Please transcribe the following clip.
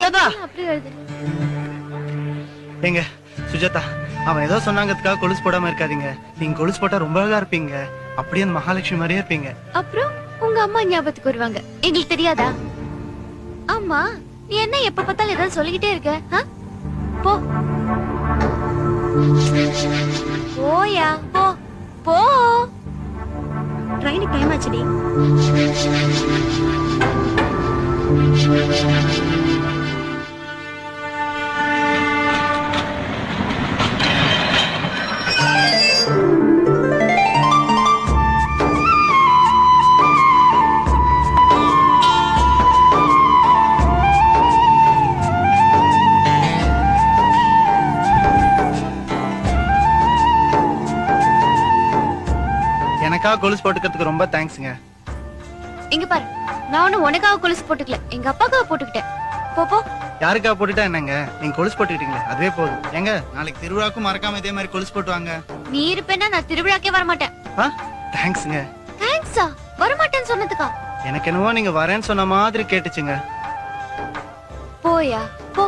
அப்படியே எழுது. ஏங்க சுஜாதா, அவன் ஏதோ சொன்னாங்கிறதுக்காக கொலுசு போடாம இருக்காதீங்க. நீங்க கொலுசு போட்டா ரொம்ப அழகா இருப்பீங்க. அப்படியே அந்த மகாலட்சுமி மாதிரியே இருப்பீங்க. அப்புறம் உங்க அம்மா ஞாபகத்துக்கு வருவாங்க. எங்களுக்கு தெரியாதா? ஆமா, நீ என்ன எப்ப பார்த்தாலும் ஏதாவது சொல்லிக்கிட்டே இருக்க? போ போயா, போ போ. ட்ரெயினுக்கு டைம் ஆச்சுடி. எனக்காக கொலுசு போட்டுக்கிறதுக்கு ரொம்ப தேங்க்ஸ்ங்க. இங்க பாரு, நான் ஒண்ணு உனக்காக கொலுசு போட்டுக்கல, எங்க அப்பாக்காக போட்டுக்கிட்டேன். போ போ. யாருக்காக போட்டுட்டா என்னங்க, நீங்க கொலுசு போட்டுக்கிட்டீங்களே அதுவே போதும். ஏங்க நாளைக்கு திருவிழாக்கும் மறக்காம இதே மாதிரி கொலுசு போட்டு வாங்க. நீ இருப்பேன்னா நான் திருவிழாக்கே வரமாட்டேன். தேங்க்ஸ்ங்க. தேங்க்ஸா? வரமாட்டேன்னு சொன்னதுக்கா? எனக்கு என்னவோ நீங்க வரேன்னு சொன்ன மாதிரி கேட்டுச்சுங்க. போயா போ.